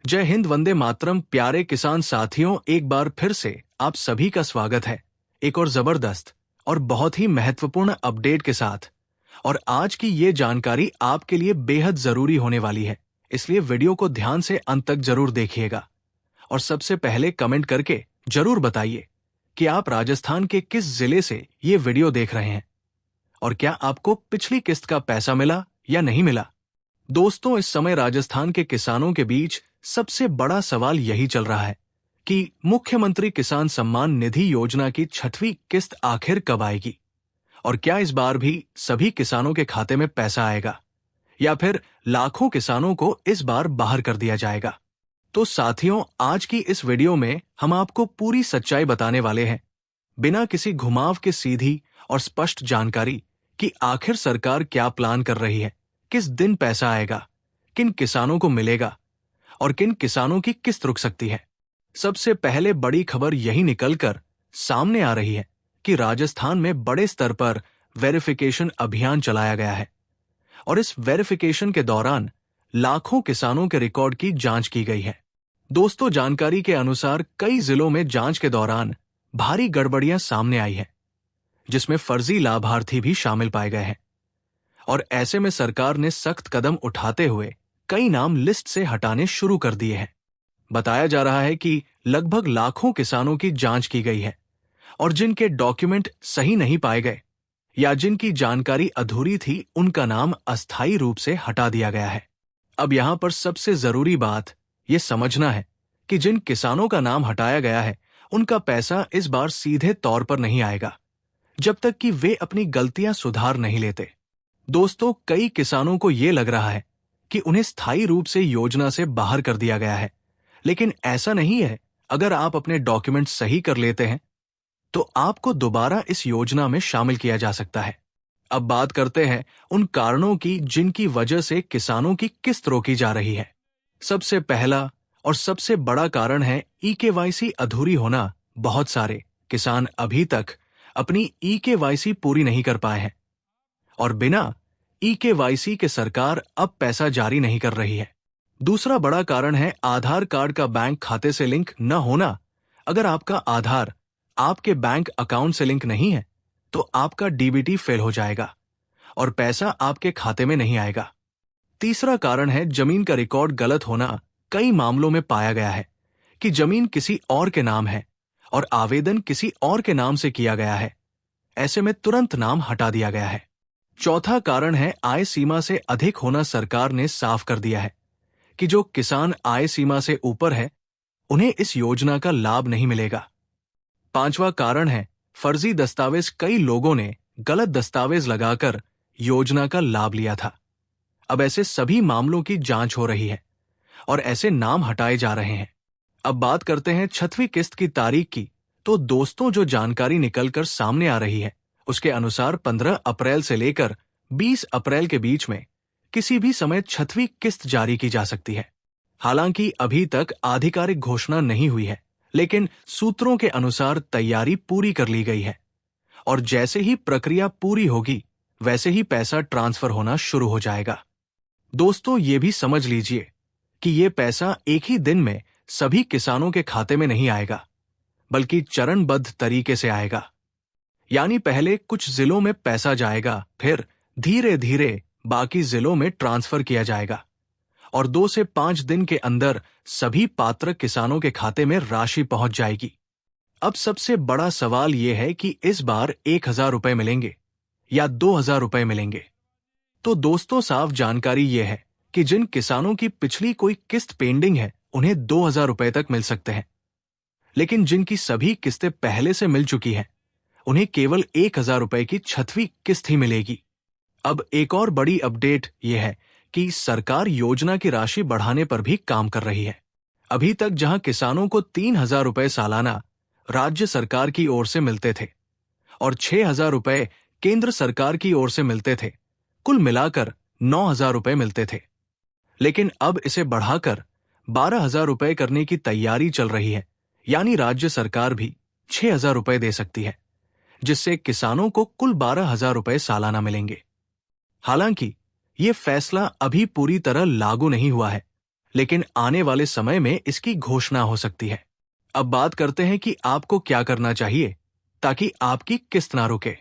जय हिंद, वंदे मातरम। प्यारे किसान साथियों, एक बार फिर से आप सभी का स्वागत है एक और जबरदस्त और बहुत ही महत्वपूर्ण अपडेट के साथ। और आज की ये जानकारी आपके लिए बेहद जरूरी होने वाली है, इसलिए वीडियो को ध्यान से अंत तक जरूर देखिएगा। और सबसे पहले कमेंट करके जरूर बताइए कि आप राजस्थान के किस जिले से ये वीडियो देख रहे हैं और क्या आपको पिछली किस्त का पैसा मिला या नहीं मिला। दोस्तों, इस समय राजस्थान के किसानों के बीच सबसे बड़ा सवाल यही चल रहा है कि मुख्यमंत्री किसान सम्मान निधि योजना की 6वीं किस्त आखिर कब आएगी और क्या इस बार भी सभी किसानों के खाते में पैसा आएगा या फिर लाखों किसानों को इस बार बाहर कर दिया जाएगा। तो साथियों, आज की इस वीडियो में हम आपको पूरी सच्चाई बताने वाले हैं, बिना किसी घुमाव के सीधी और स्पष्ट जानकारी कि आखिर सरकार क्या प्लान कर रही है, किस दिन पैसा आएगा, किन किसानों को मिलेगा और किन किसानों की किस्त रुक सकती है। सबसे पहले बड़ी खबर यही निकलकर सामने आ रही है कि राजस्थान में बड़े स्तर पर वेरिफिकेशन अभियान चलाया गया है और इस वेरिफिकेशन के दौरान लाखों किसानों के रिकॉर्ड की जांच की गई है। दोस्तों, जानकारी के अनुसार कई जिलों में जांच के दौरान भारी गड़बड़ियां सामने आई है, जिसमें फर्जी लाभार्थी भी शामिल पाए गए हैं और ऐसे में सरकार ने सख्त कदम उठाते हुए कई नाम लिस्ट से हटाने शुरू कर दिए हैं। बताया जा रहा है कि लगभग लाखों किसानों की जांच की गई है और जिनके डॉक्यूमेंट सही नहीं पाए गए या जिनकी जानकारी अधूरी थी, उनका नाम अस्थायी रूप से हटा दिया गया है। अब यहां पर सबसे जरूरी बात यह समझना है कि जिन किसानों का नाम हटाया गया है, उनका पैसा इस बार सीधे तौर पर नहीं आएगा जब तक कि वे अपनी गलतियां सुधार नहीं लेते। दोस्तों, कई किसानों को यह लग रहा है कि उन्हें स्थायी रूप से योजना से बाहर कर दिया गया है, लेकिन ऐसा नहीं है। अगर आप अपने डॉक्यूमेंट सही कर लेते हैं तो आपको दोबारा इस योजना में शामिल किया जा सकता है। अब बात करते हैं उन कारणों की जिनकी वजह से किसानों की किस्त रोकी जा रही है। सबसे पहला और सबसे बड़ा कारण है ई-केवाईसी अधूरी होना। बहुत सारे किसान अभी तक अपनी ई-केवाईसी पूरी नहीं कर पाए हैं और बिना ई-केवाईसी के सरकार अब पैसा जारी नहीं कर रही है। दूसरा बड़ा कारण है आधार कार्ड का बैंक खाते से लिंक न होना। अगर आपका आधार आपके बैंक अकाउंट से लिंक नहीं है तो आपका डीबीटी फेल हो जाएगा और पैसा आपके खाते में नहीं आएगा। तीसरा कारण है जमीन का रिकॉर्ड गलत होना। कई मामलों में पाया गया है कि जमीन किसी और के नाम है और आवेदन किसी और के नाम से किया गया है। ऐसे में तुरंत नाम हटा दिया गया है। चौथा कारण है आय सीमा से अधिक होना। सरकार ने साफ कर दिया है कि जो किसान आय सीमा से ऊपर है, उन्हें इस योजना का लाभ नहीं मिलेगा। पांचवा कारण है फर्जी दस्तावेज। कई लोगों ने गलत दस्तावेज लगाकर योजना का लाभ लिया था। अब ऐसे सभी मामलों की जांच हो रही है और ऐसे नाम हटाए जा रहे हैं। अब बात करते हैं 6वीं किस्त की तारीख की। तो दोस्तों, जो जानकारी निकलकर सामने आ रही है उसके अनुसार 15 अप्रैल से लेकर 20 अप्रैल के बीच में किसी भी समय 6वीं किस्त जारी की जा सकती है। हालांकि अभी तक आधिकारिक घोषणा नहीं हुई है, लेकिन सूत्रों के अनुसार तैयारी पूरी कर ली गई है और जैसे ही प्रक्रिया पूरी होगी वैसे ही पैसा ट्रांसफर होना शुरू हो जाएगा। दोस्तों, ये भी समझ लीजिए कि ये पैसा एक ही दिन में सभी किसानों के खाते में नहीं आएगा, बल्कि चरणबद्ध तरीके से आएगा। यानी पहले कुछ जिलों में पैसा जाएगा, फिर धीरे धीरे बाकी जिलों में ट्रांसफर किया जाएगा और 2 से 5 दिन के अंदर सभी पात्र किसानों के खाते में राशि पहुंच जाएगी। अब सबसे बड़ा सवाल यह है कि इस बार 1,000 रुपए मिलेंगे या 2,000 रुपए मिलेंगे। तो दोस्तों, साफ जानकारी यह है कि जिन किसानों की पिछली कोई किस्त पेंडिंग है, उन्हें 2,000 रुपए तक मिल सकते हैं, लेकिन जिनकी सभी किस्तें पहले से मिल चुकी हैं, उन्हें केवल 1,000 रुपए की 6वीं किस्त ही मिलेगी। अब एक और बड़ी अपडेट यह है कि सरकार योजना की राशि बढ़ाने पर भी काम कर रही है। अभी तक जहां किसानों को 3,000 रुपए सालाना राज्य सरकार की ओर से मिलते थे और 6,000 रुपए केंद्र सरकार की ओर से मिलते थे, कुल मिलाकर 9,000 रुपए मिलते थे। लेकिन अब इसे बढ़ाकर 12,000 रुपए करने की तैयारी चल रही है। यानी राज्य सरकार भी 6,000 रुपए दे सकती है, जिससे किसानों को कुल 12,000 रुपए सालाना मिलेंगे। हालांकि ये फैसला अभी पूरी तरह लागू नहीं हुआ है, लेकिन आने वाले समय में इसकी घोषणा हो सकती है। अब बात करते हैं कि आपको क्या करना चाहिए ताकि आपकी किस्त ना रुके।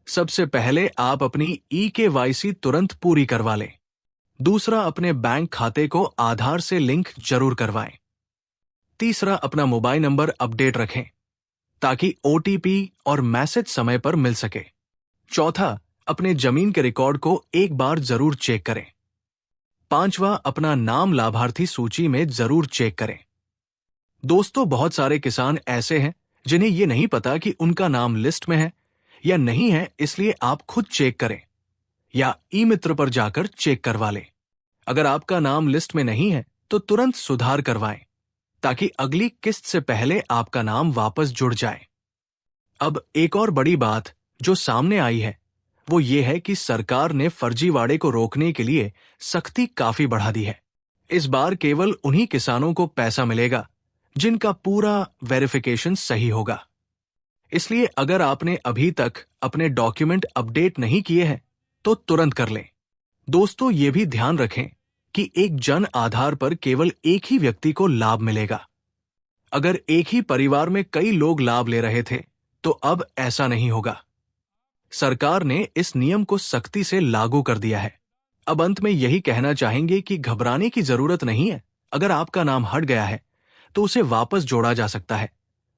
सबसे पहले आप अपनी eKYC तुरंत पूरी करवा लें। दूसरा, अपने बैंक खाते को आधार से लिंक जरूर करवाएं। तीसरा, अपना मोबाइल नंबर अपडेट रखें ताकि OTP और मैसेज समय पर मिल सके। चौथा, अपने जमीन के रिकॉर्ड को एक बार जरूर चेक करें। पांचवा, अपना नाम लाभार्थी सूची में जरूर चेक करें। दोस्तों, बहुत सारे किसान ऐसे हैं जिन्हें ये नहीं पता कि उनका नाम लिस्ट में है या नहीं है, इसलिए आप खुद चेक करें या ई-मित्र पर जाकर चेक करवा लें। अगर आपका नाम लिस्ट में नहीं है तो तुरंत सुधार करवाएं ताकि अगली किस्त से पहले आपका नाम वापस जुड़ जाए। अब एक और बड़ी बात जो सामने आई है वो ये है कि सरकार ने फर्जीवाड़े को रोकने के लिए सख्ती काफी बढ़ा दी है। इस बार केवल उन्हीं किसानों को पैसा मिलेगा जिनका पूरा वेरिफिकेशन सही होगा। इसलिए अगर आपने अभी तक अपने डॉक्यूमेंट अपडेट नहीं किए हैं तो तुरंत कर लें। दोस्तों, ये भी ध्यान रखें कि एक जन आधार पर केवल एक ही व्यक्ति को लाभ मिलेगा। अगर एक ही परिवार में कई लोग लाभ ले रहे थे तो अब ऐसा नहीं होगा। सरकार ने इस नियम को सख्ती से लागू कर दिया है। अब अंत में यही कहना चाहेंगे कि घबराने की जरूरत नहीं है। अगर आपका नाम हट गया है तो उसे वापस जोड़ा जा सकता है।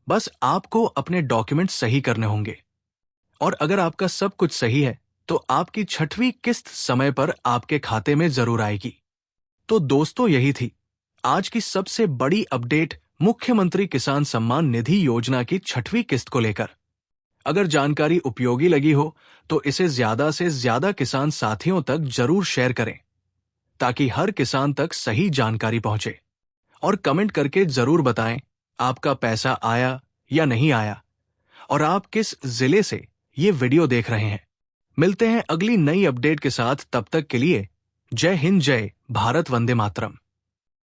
बस आपको अपने डॉक्यूमेंट सही करने होंगे। और अगर आपका सब कुछ सही है तो आपकी 6वीं किस्त समय पर आपके खाते में जरूर आएगी। तो दोस्तों, यही थी आज की सबसे बड़ी अपडेट मुख्यमंत्री किसान सम्मान निधि योजना की 6वीं किस्त को लेकर। अगर जानकारी उपयोगी लगी हो तो इसे ज्यादा से ज्यादा किसान साथियों तक जरूर शेयर करें ताकि हर किसान तक सही जानकारी पहुंचे। और कमेंट करके जरूर बताएं आपका पैसा आया या नहीं आया और आप किस जिले से ये वीडियो देख रहे हैं। मिलते हैं अगली नई अपडेट के साथ। तब तक के लिए जय हिंद, जय भारत, वंदे मातरम।